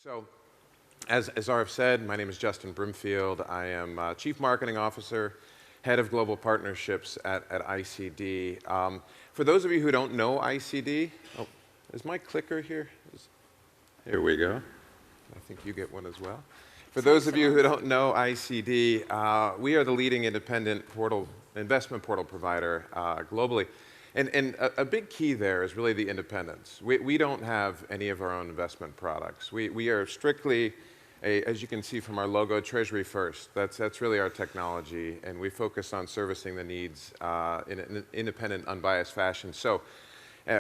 So, as RF said, my name is Justin Brimfield. I am Chief Marketing Officer, Head of Global Partnerships at ICD. For those of you who don't know ICD, oh, is my clicker here? Here we go. I think you get one as well. For those of you who don't know ICD, we are the leading independent investment portal provider globally. And a big key there is really the independence. We don't have any of our own investment products. We are strictly, as you can see from our logo, Treasury First. That's really our technology, and we focus on servicing the needs in an independent, unbiased fashion. So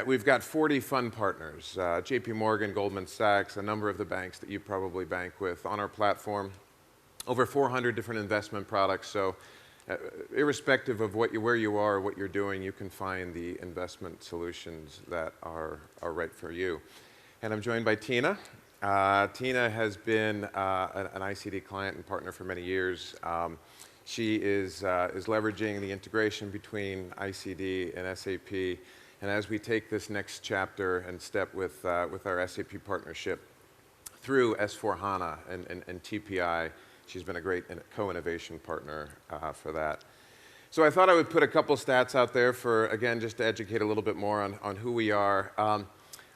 we've got 40 fund partners, JP Morgan, Goldman Sachs, a number of the banks that you probably bank with on our platform, over 400 different investment products. So irrespective of where you are, what you're doing, you can find the investment solutions that are right for you. And I'm joined by Tina. Tina has been an ICD client and partner for many years. She is leveraging the integration between ICD and SAP. And as we take this next chapter and step with our SAP partnership through S4HANA and TPI, she's been a great co-innovation partner for that. So I thought I would put a couple stats out there for, again, just to educate a little bit more on who we are.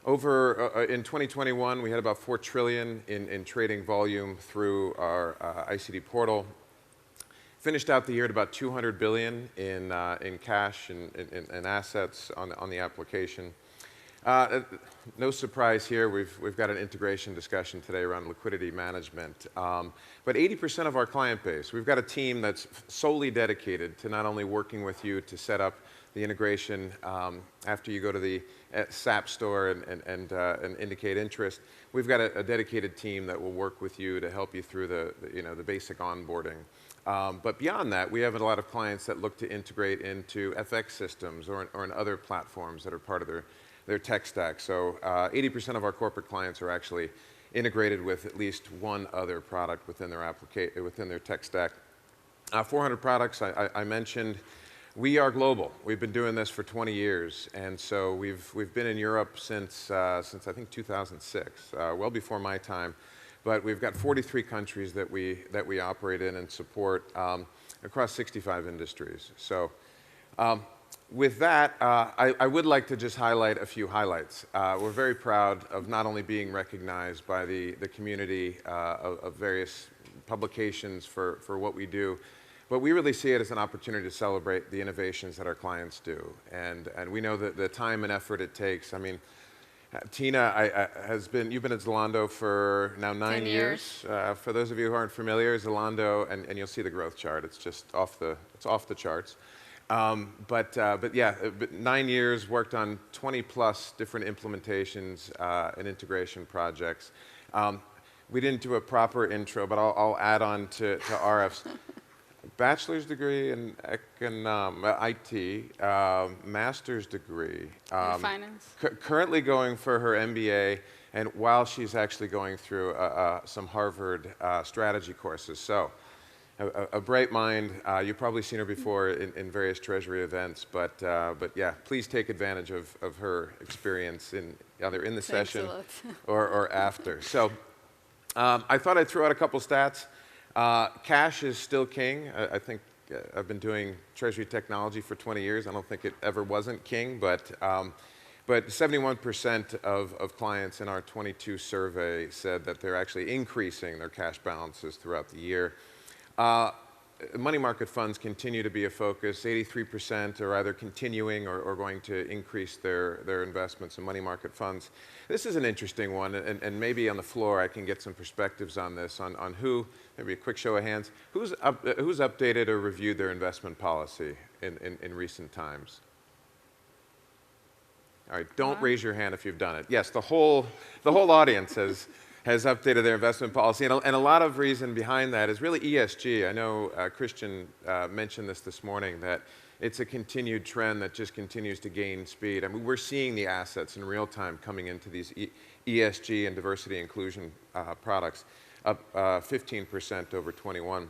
In 2021, we had about 4 trillion in trading volume through our ICD portal. Finished out the year at about 200 billion in cash and assets on the application. No surprise here, we've got an integration discussion today around liquidity management. But 80% of our client base, we've got a team that's solely dedicated to not only working with you to set up the integration after you go to the SAP store and indicate interest. We've got a dedicated team that will work with you to help you through the basic onboarding. But beyond that, we have a lot of clients that look to integrate into FX systems or in other platforms that are part of their tech stack. So 80% of our corporate clients are actually integrated with at least one other product within their tech stack. 400 products I mentioned. We are global. We've been doing this for 20 years, and so we've been in Europe since I think 2006, well before my time. But we've got 43 countries that we operate in and support across 65 industries. So with that, I would like to just highlight a few highlights. We're very proud of not only being recognized by the community of various publications for what we do, but we really see it as an opportunity to celebrate the innovations that our clients do. And we know that the time and effort it takes. I mean, Tina, you've been at Zalando for now 9 years. For those of you who aren't familiar, Zalando, and you'll see the growth chart. It's just off the charts. But yeah, 9 years, worked on 20 plus different implementations and integration projects. We didn't do a proper intro, but I'll add on to RF's. Bachelor's degree in IT, master's degree. Finance. Currently going for her MBA, and while she's actually going through some Harvard strategy courses. So, a bright mind. You've probably seen her before in various Treasury events, but yeah, please take advantage of her experience either in the session or after. So, I thought I'd throw out a couple stats. Cash is still king. I think I've been doing Treasury technology for 20 years. I don't think it ever wasn't king, but 71% of clients in our 22 survey said that they're actually increasing their cash balances throughout the year. Money market funds continue to be a focus. 83% are either continuing or going to increase their investments in money market funds. This is an interesting one, and maybe on the floor I can get some perspectives on this, on who, maybe a quick show of hands, who's updated or reviewed their investment policy in recent times? All right, don't raise your hand if you've done it. Yes, the whole audience has updated their investment policy, and a lot of reason behind that is really ESG. I know Christian mentioned this morning, that it's a continued trend that just continues to gain speed. I mean, we're seeing the assets in real time coming into these ESG and diversity inclusion products, up 15% over 21.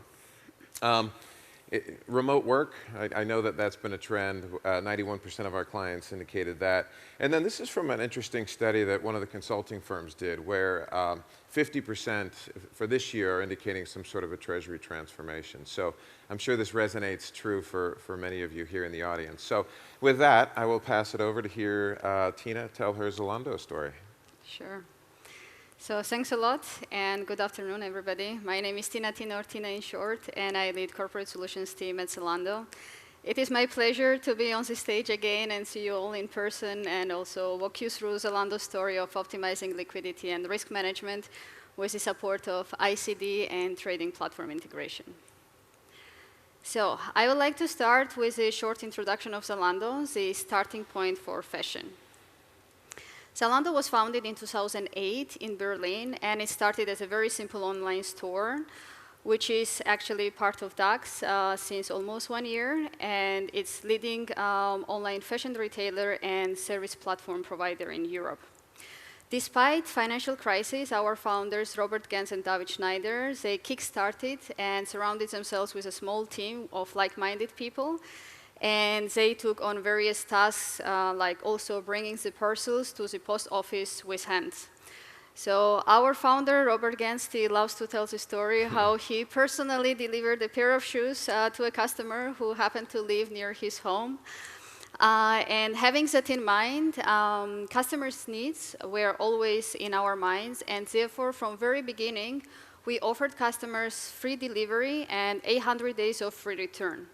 Remote work, I know that that's been a trend. 91% of our clients indicated that. And then this is from an interesting study that one of the consulting firms did, where 50% for this year are indicating some sort of a treasury transformation. So I'm sure this resonates true for many of you here in the audience. So with that, I will pass it over to hear Tina tell her Zalando story. Sure. So thanks a lot, and good afternoon, everybody. My name is Tina, or Tina in short, and I lead Corporate Solutions team at Zalando. It is my pleasure to be on the stage again and see you all in person, and also walk you through Zalando's story of optimizing liquidity and risk management with the support of ICD and trading platform integration. So I would like to start with a short introduction of Zalando, the starting point for fashion. Zalando was founded in 2008 in Berlin, and it started as a very simple online store, which is actually part of DAX since almost 1 year, and it's leading online fashion retailer and service platform provider in Europe. Despite financial crisis, our founders, Robert Gens and David Schneider, they kick-started and surrounded themselves with a small team of like-minded people. And they took on various tasks, like also bringing the parcels to the post office with hands. So our founder, Robert Gens, he loves to tell the story how he personally delivered a pair of shoes to a customer who happened to live near his home. And having that in mind, customers' needs were always in our minds, and therefore, from very beginning, we offered customers free delivery and 800 days of free return,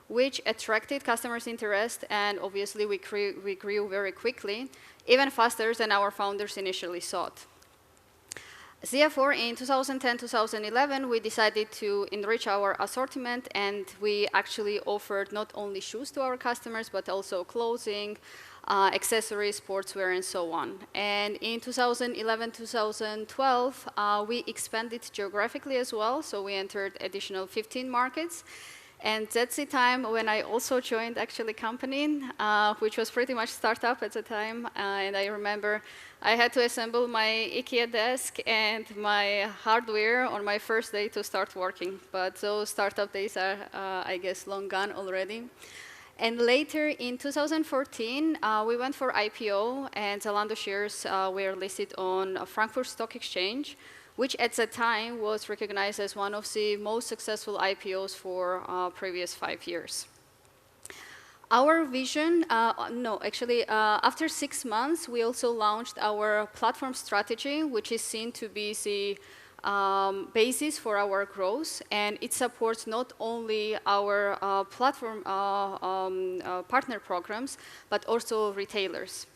which attracted customers' interest, and obviously we grew very quickly, even faster than our founders initially thought. Therefore, in 2010-2011, we decided to enrich our assortment, and we actually offered not only shoes to our customers, but also clothing, accessories, sportswear, and so on. And in 2011-2012, we expanded geographically as well, so we entered additional 15 markets. And that's the time when I also joined actually company, which was pretty much startup at the time. And I remember I had to assemble my IKEA desk and my hardware on my first day to start working. But those startup days are, I guess, long gone already. And later in 2014, we went for IPO, and Zalando shares were listed on Frankfurt Stock Exchange, which at the time was recognized as one of the most successful IPOs for previous 5 years. Our vision, after 6 months, we also launched our platform strategy, which is seen to be the basis for our growth, and it supports not only our platform partner programs, but also retailers.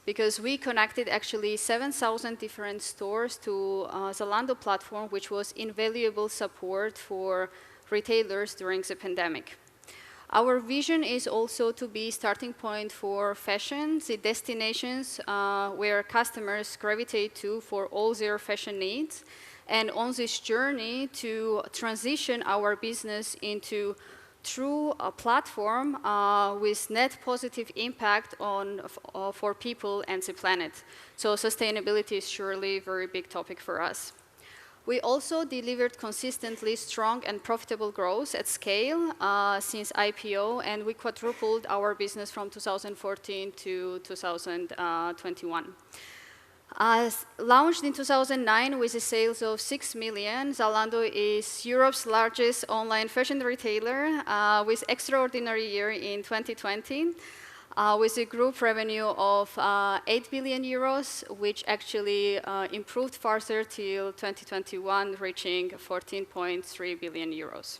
Because we connected actually 7,000 different stores to Zalando platform, which was invaluable support for retailers during the pandemic. Our vision is also to be starting point for fashion, the destinations where customers gravitate to for all their fashion needs, and on this journey to transition our business into through a platform with net positive impact for people and the planet. So sustainability is surely a very big topic for us. We also delivered consistently strong and profitable growth at scale since IPO, and we quadrupled our business from 2014 to 2021. Launched in 2009 with a sales of 6 million, Zalando is Europe's largest online fashion retailer with extraordinary year in 2020 with a group revenue of 8 billion euros, which actually improved further till 2021, reaching 14.3 billion euros.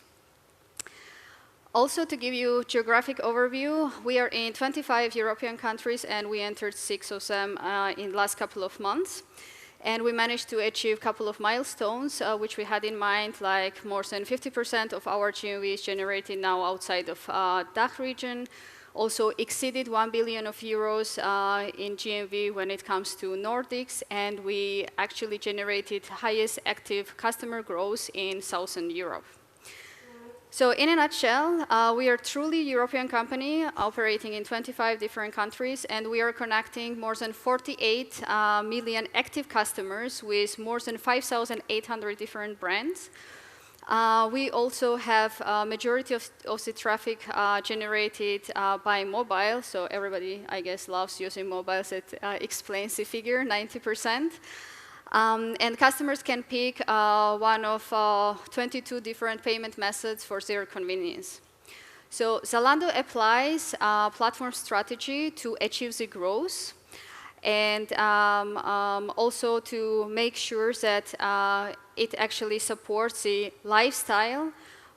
Also, to give you a geographic overview, we are in 25 European countries, and we entered 6 of them in the last couple of months. And we managed to achieve a couple of milestones, which we had in mind, like more than 50% of our GMV is generated now outside of DACH region. Also exceeded 1 billion euros in GMV when it comes to Nordics, and we actually generated highest active customer growth in Southern Europe. So in a nutshell, we are a truly European company operating in 25 different countries, and we are connecting more than 48 million active customers with more than 5,800 different brands. We also have a majority of the traffic generated by mobile. So everybody, I guess, loves using mobiles. It explains the figure, 90%. And customers can pick one of 22 different payment methods for their convenience. So Zalando applies a platform strategy to achieve the growth and also to make sure that it actually supports the lifestyle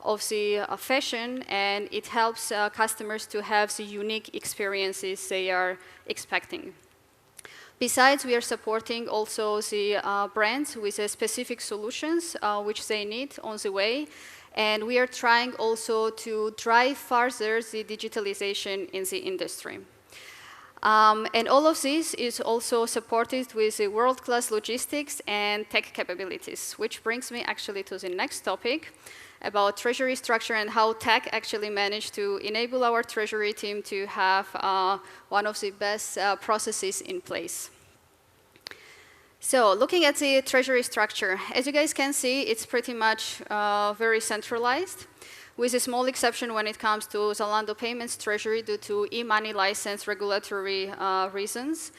of the fashion, and it helps customers to have the unique experiences they are expecting. Besides, we are supporting also the brands with specific solutions which they need on the way. And we are trying also to drive further the digitalization in the industry. And all of this is also supported with world-class logistics and tech capabilities, which brings me actually to the next topic about treasury structure and how tech actually managed to enable our treasury team to have one of the best processes in place. So looking at the treasury structure, as you guys can see, it's pretty much very centralized, with a small exception when it comes to Zalando Payments Treasury due to e-money license regulatory reasons.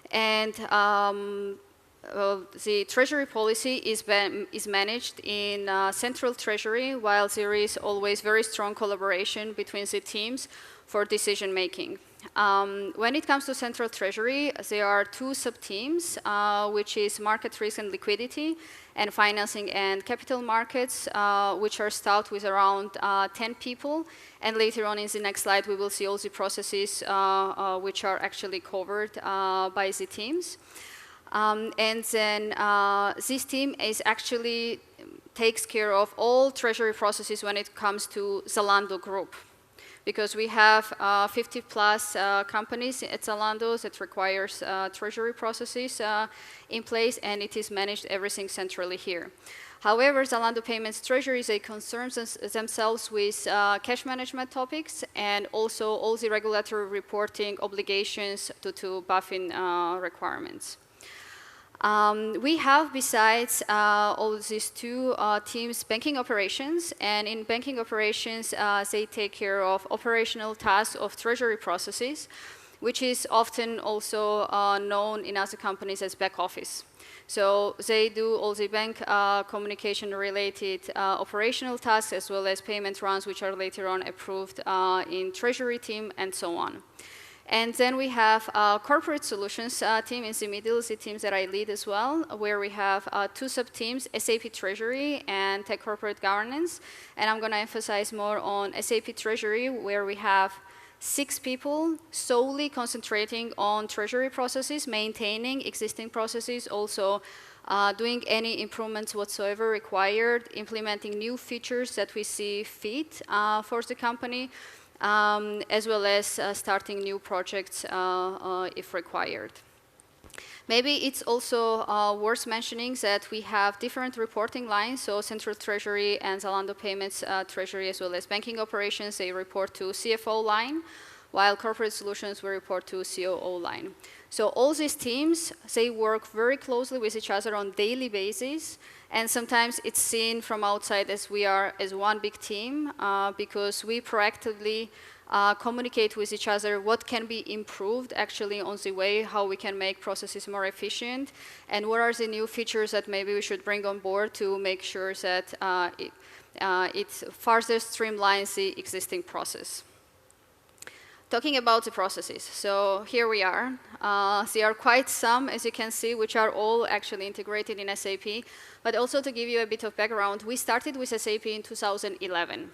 And the treasury policy is managed in central treasury, while there is always very strong collaboration between the teams for decision making. When it comes to central treasury, there are two sub-teams, which is market risk and liquidity, and financing and capital markets, which are staffed with around 10 people. And later on in the next slide, we will see all the processes which are actually covered by the teams. And then this team is actually takes care of all treasury processes when it comes to Zalando Group, because we have 50 plus companies at Zalando that requires treasury processes in place, and it is managed everything centrally here. However, Zalando Payments Treasury, they concern themselves with cash management topics and also all the regulatory reporting obligations due to BaFin requirements. We have, besides all these two teams, banking operations, and in banking operations, they take care of operational tasks of treasury processes, which is often also known in other companies as back office. So they do all the bank communication-related operational tasks, as well as payment runs, which are later on approved in treasury team, and so on. And then we have a corporate solutions team in the middle, the teams that I lead as well, where we have two sub-teams, SAP Treasury and Tech Corporate Governance. And I'm going to emphasize more on SAP Treasury, where we have 6 people solely concentrating on treasury processes, maintaining existing processes, also doing any improvements whatsoever required, implementing new features that we see fit for the company, as well as starting new projects if required. Maybe it's also worth mentioning that we have different reporting lines, so Central Treasury and Zalando Payments Treasury, as well as banking operations, they report to CFO line, while Corporate Solutions will report to COO line. So all these teams, they work very closely with each other on daily basis, and sometimes it's seen from outside as we are as one big team because we proactively communicate with each other what can be improved actually on the way, how we can make processes more efficient, and what are the new features that maybe we should bring on board to make sure that it further streamlines the existing process. Talking about the processes, so here we are. There are quite some, as you can see, which are all actually integrated in SAP. But also to give you a bit of background, we started with SAP in 2011.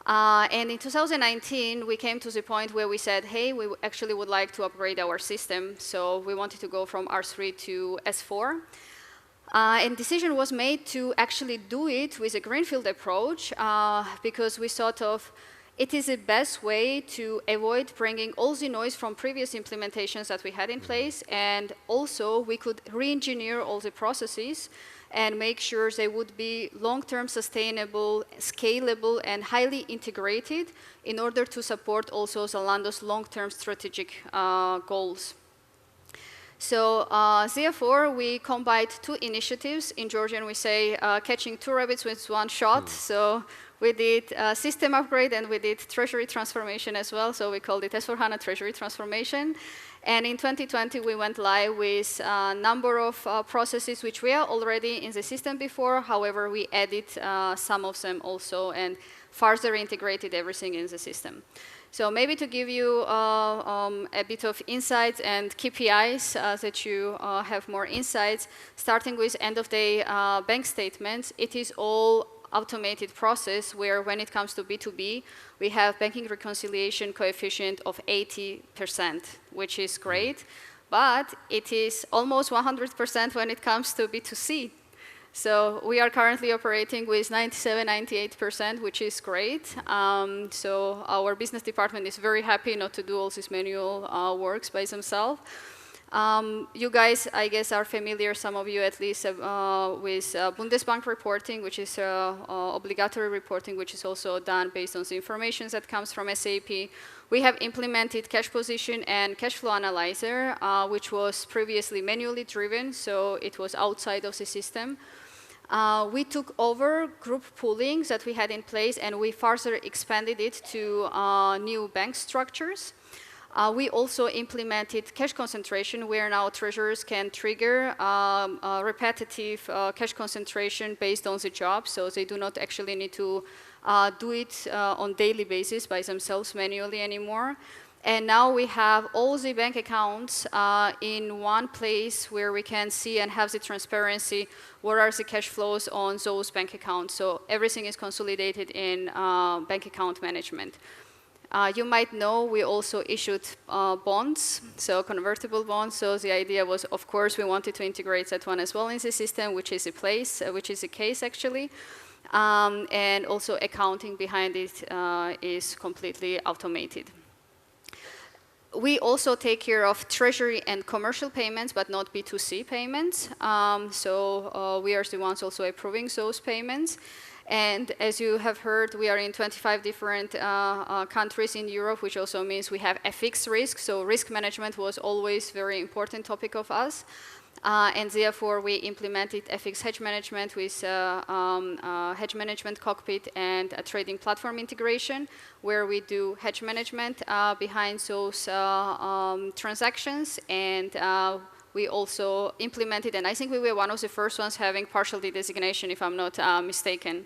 And in 2019, we came to the point where we said, hey, we actually would like to upgrade our system. So we wanted to go from R3 to S4. And decision was made to actually do it with a greenfield approach because we thought of it is the best way to avoid bringing all the noise from previous implementations that we had in place, and also we could re-engineer all the processes and make sure they would be long-term sustainable, scalable, and highly integrated in order to support also Zalando's long-term strategic goals. So therefore, we combined two initiatives. In Georgian, we say catching two rabbits with one shot. So we did system upgrade and we did treasury transformation as well. So we called it S4HANA Treasury Transformation. And in 2020, we went live with a number of processes which were already in the system before. However, we added some of them also and further integrated everything in the system. So maybe to give you a bit of insights and KPIs that you have more insights, starting with end-of-day bank statements, it is all automated process where when it comes to B2B, we have banking reconciliation coefficient of 80%, which is great, but it is almost 100% when it comes to B2C. So we are currently operating with 97, 98%, which is great. So our business department is very happy not to do all this manual works by themselves. You guys, I guess, are familiar, some of you at least, with Bundesbank reporting, which is obligatory reporting, which is also done based on the information that comes from SAP. We have implemented cash position and cash flow analyzer, which was previously manually driven, so it was outside of the system. We took over group pooling that we had in place, and we further expanded it to new bank structures. We also implemented cash concentration, where now treasurers can trigger repetitive cash concentration based on the job, so they do not actually need to do it on daily basis by themselves manually anymore. And now we have all the bank accounts in one place where we can see and have the transparency, what are the cash flows on those bank accounts. So everything is consolidated in bank account management. You might know we also issued bonds, so convertible bonds. So the idea was, of course, we wanted to integrate that one as well in the system, which is the case actually. And also accounting behind it is completely automated. We also take care of treasury and commercial payments, but not B2C payments. So we are the ones also approving those payments. And as you have heard, we are in 25 different countries in Europe, which also means we have FX risk. So risk management was always a very important topic of us. And therefore, we implemented FX hedge management with hedge management cockpit and a trading platform integration, where we do hedge management behind those transactions. And we also implemented, and I think we were one of the first ones having partial designation, if I'm not mistaken.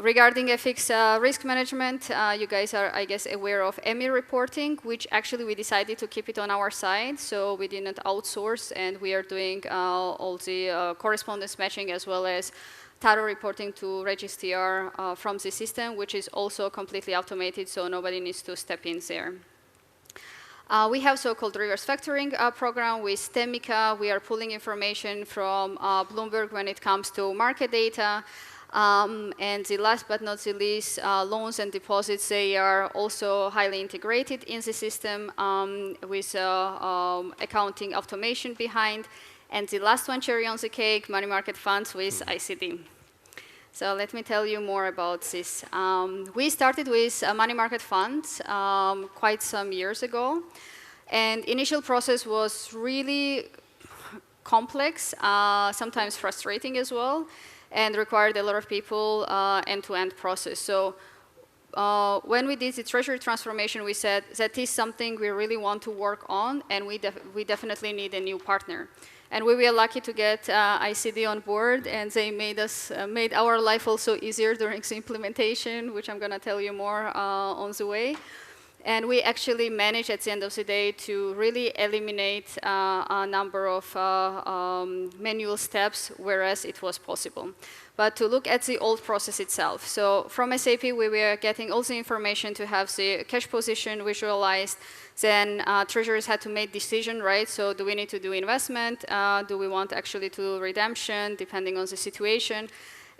Regarding FX risk management, you guys are, I guess, aware of EMI reporting, which actually we decided to keep it on our side, so we didn't outsource, and we are doing all the correspondence matching as well as TARO reporting to registrar from the system, which is also completely automated, so nobody needs to step in there. We have so-called reverse factoring program with Temica. We are pulling information from Bloomberg when it comes to market data. And the last but not the least, loans and deposits, they are also highly integrated in the system with accounting automation behind. And the last one, cherry on the cake, money market funds with ICD. So let me tell you more about this. We started with money market funds quite some years ago. And initial process was really complex, sometimes frustrating as well, and required a lot of people end-to-end process. So when we did the treasury transformation, we said that is something we really want to work on, and we definitely need a new partner. And we were lucky to get ICD on board, and they made our life also easier during the implementation, which I'm going to tell you more on the way. And we actually managed at the end of the day to really eliminate a number of manual steps, whereas it was possible. But to look at the old process itself. So from SAP, we were getting all the information to have the cash position visualized. Then treasurers had to make decision, right? So do we need to do investment? Do we want actually to do redemption, depending on the situation?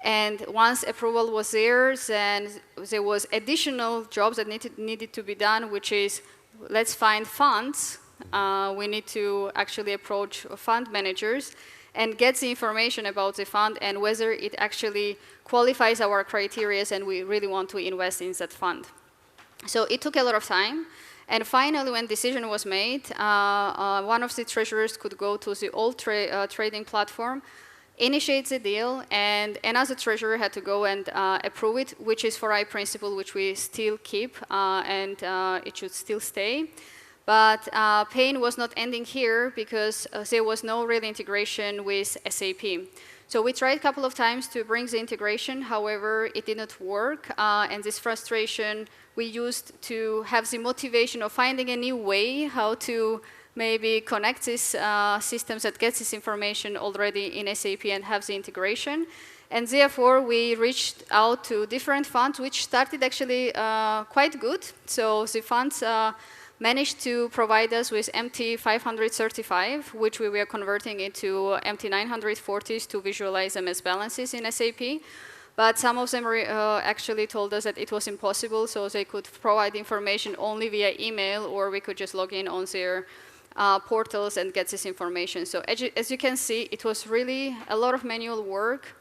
And once approval was there, then there was additional jobs that needed to be done, which is, let's find funds. We need to actually approach fund managers and get the information about the fund and whether it actually qualifies our criteria and we really want to invest in that fund. So it took a lot of time. And finally, when decision was made, one of the treasurers could go to the old trading platform, initiate the deal, and another treasurer had to go and approve it, which is for I principle, which we still keep, and it should still stay. But pain was not ending here because there was no real integration with SAP. So we tried a couple of times to bring the integration, however, it did not work, and this frustration we used to have the motivation of finding a new way how to maybe connect these systems that get this information already in SAP and have the integration. And therefore, we reached out to different funds, which started actually quite good. So the funds managed to provide us with MT535, which we were converting into MT940s to visualize them as balances in SAP. But some of them actually told us that it was impossible, so they could provide information only via email, or we could just log in on their portals and get this information. So as you can see, it was really a lot of manual work.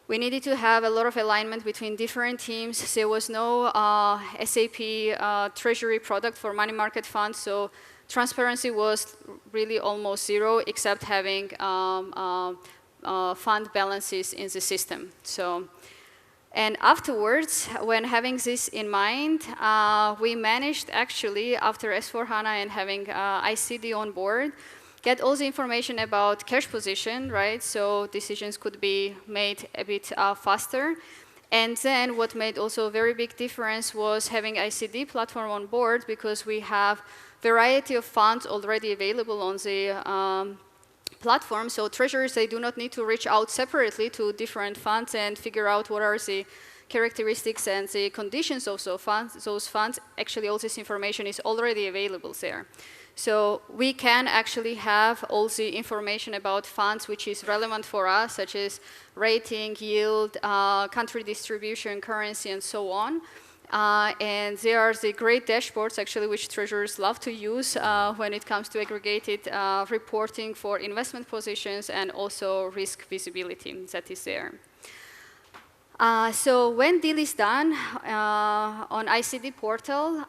We needed to have a lot of alignment between different teams. There was no SAP treasury product for money market funds, so transparency was really almost zero, except having fund balances in the system. So, and afterwards, when having this in mind, we managed actually, after S4HANA and having ICD on board, get all the information about cash position, right? So decisions could be made a bit faster. And then what made also a very big difference was having ICD platform on board, because we have variety of funds already available on the platform. So treasurers, they do not need to reach out separately to different funds and figure out what are the characteristics and the conditions of those funds. Actually, all this information is already available there. So we can actually have all the information about funds which is relevant for us, such as rating, yield, country distribution, currency, and so on. And there are the great dashboards, actually, which treasurers love to use when it comes to aggregated reporting for investment positions and also risk visibility that is there. So when deal is done on ICD portal,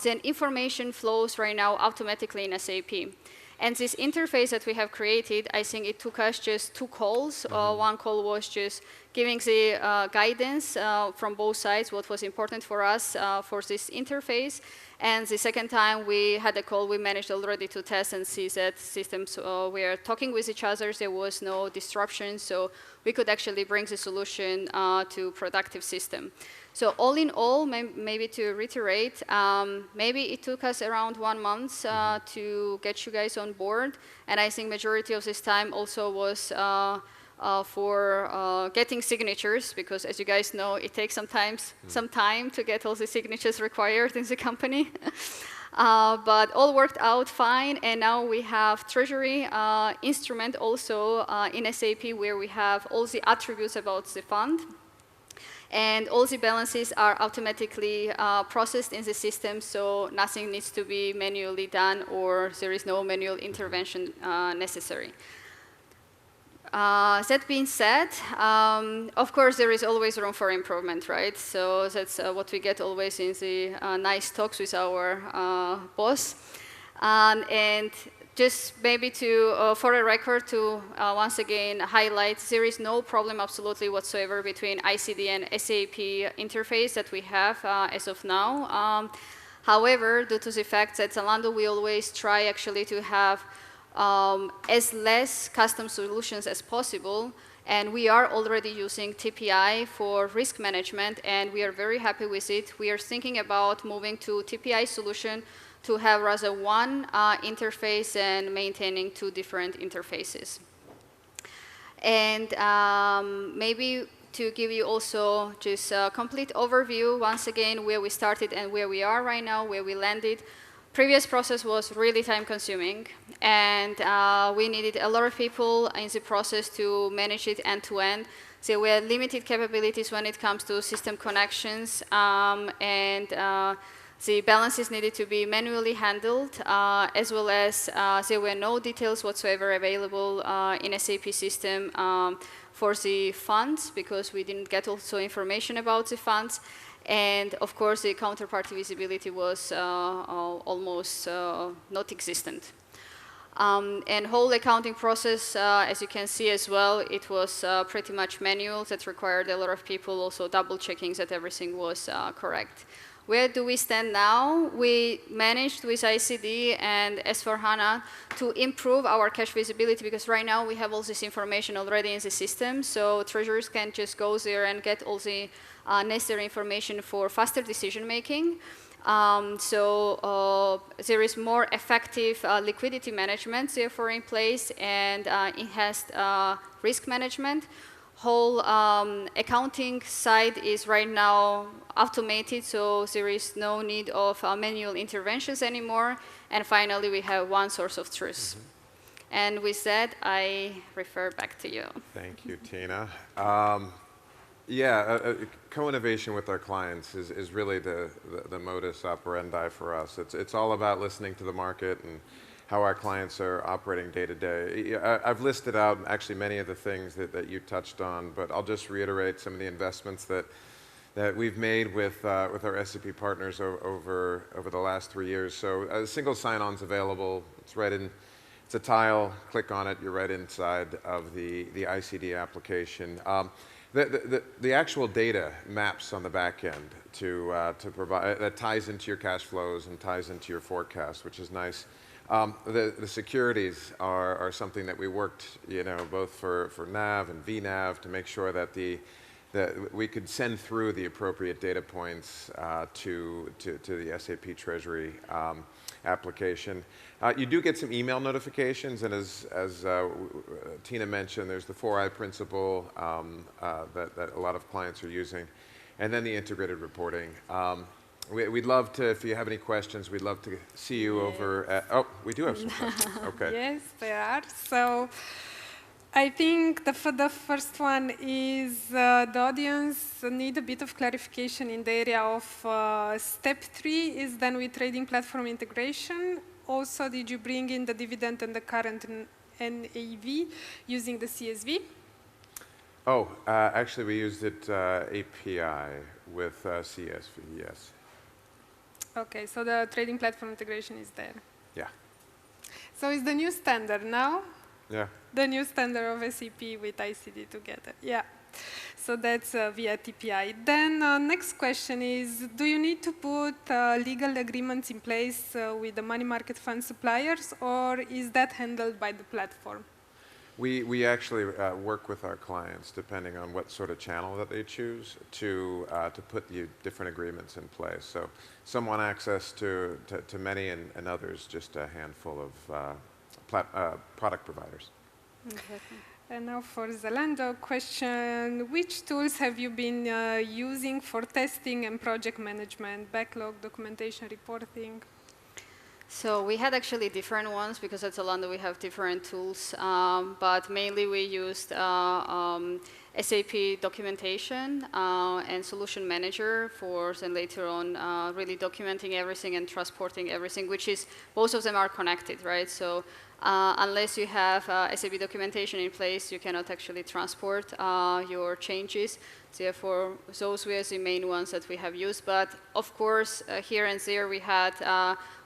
then information flows right now automatically in SAP. And this interface that we have created, I think it took us just 2 calls. One call was just giving the guidance from both sides, what was important for us for this interface. And the second time we had a call, we managed already to test and see that systems were talking with each other. There was no disruption, so we could actually bring the solution to productive system. So all in all, maybe to reiterate, maybe it took us around 1 month to get you guys on board. And I think majority of this time also was for getting signatures, because as you guys know, it takes some time to get all the signatures required in the company. But all worked out fine, and now we have treasury instrument also in SAP, where we have all the attributes about the fund. And all the balances are automatically processed in the system, so nothing needs to be manually done, or there is no manual intervention necessary. That being said, of course, there is always room for improvement, right? So that's what we get always in the nice talks with our boss. And just maybe to, for a record, to once again highlight, there is no problem absolutely whatsoever between ICD and SAP interface that we have as of now. However, due to the fact that Zalando, we always try actually to have as less custom solutions as possible, and we are already using TPI for risk management, and we are very happy with it. We are thinking about moving to TPI solution to have rather one interface and maintaining 2 different interfaces. And maybe to give you also just a complete overview, once again, where we started and where we are right now, where we landed. Previous process was really time-consuming, and we needed a lot of people in the process to manage it end-to-end. There were limited capabilities when it comes to system connections, and the balances needed to be manually handled, as well as there were no details whatsoever available in SAP system for the funds, because we didn't get also information about the funds. And of course, the counterparty visibility was almost not existent. And whole accounting process, as you can see as well, it was pretty much manual. That required a lot of people also double checking that everything was correct. Where do we stand now? We managed with ICD and S4HANA to improve our cash visibility, because right now we have all this information already in the system, so treasurers can just go there and get all the necessary information for faster decision making. There is more effective liquidity management therefore in place, and enhanced risk management. Whole accounting side is right now automated, so there is no need of manual interventions anymore. And finally, we have one source of truth. And with that, I refer back to you. Thank you, Tina. Co-innovation with our clients is really the modus operandi for us. It's all about listening to the market and how our clients are operating day to day. I've listed out actually many of the things that you touched on, but I'll just reiterate some of the investments that we've made with our SAP partners over the last 3 years. So a single sign-on's available. It's right in. It's a tile. Click on it. You're right inside of the ICD application. The actual data maps on the back end to provide, that ties into your cash flows and ties into your forecast, which is nice. The securities are something that we worked, both for NAV and VNAV to make sure that that we could send through the appropriate data points to the SAP Treasury application. You do get some email notifications, and as Tina mentioned, there's the 4I principle that a lot of clients are using, and then the integrated reporting. We'd love to, if you have any questions, we'd love to see you over at, oh, we do have some questions. Okay. Yes, there are. So I think the first one is the audience need a bit of clarification in the area of step 3 is then with trading platform integration. Also, did you bring in the dividend and the current NAV using the CSV? Oh, actually we used it API with CSV, yes. Okay, so the trading platform integration is there. Yeah. So it's the new standard now? Yeah. The new standard of SAP with ICD together. Yeah. So that's via TPI. Then next question is, do you need to put legal agreements in place with the money market fund suppliers, or is that handled by the platform? We actually work with our clients, depending on what sort of channel that they choose, to put the different agreements in place. So some want access to many, and others just a handful of product providers. Exactly. And now for Zalando question, which tools have you been using for testing and project management, backlog, documentation, reporting? So we had actually different ones, because at Zalando we have different tools, but mainly we used SAP documentation and solution manager for then later on really documenting everything and transporting everything, which is, both of them are connected, right? So unless you have SAP documentation in place, you cannot actually transport your changes. Therefore, those were the main ones that we have used. But of course, here and there we had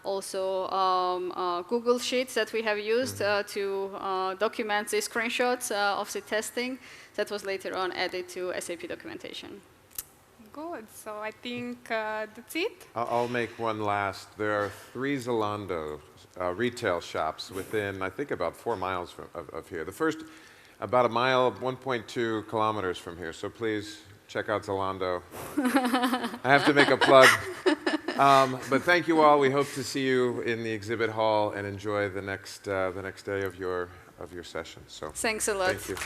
also Google Sheets that we have used to document the screenshots of the testing that was later on added to SAP documentation. Good. So I think that's it. I'll make one last. There are 3 Zalando retail shops within, I think, about 4 miles of here. The first, about a mile, 1.2 kilometers from here. So please check out Zalando. I have to make a plug. But thank you all. We hope to see you in the exhibit hall and enjoy the next day of your session. So thanks a lot. Thank you.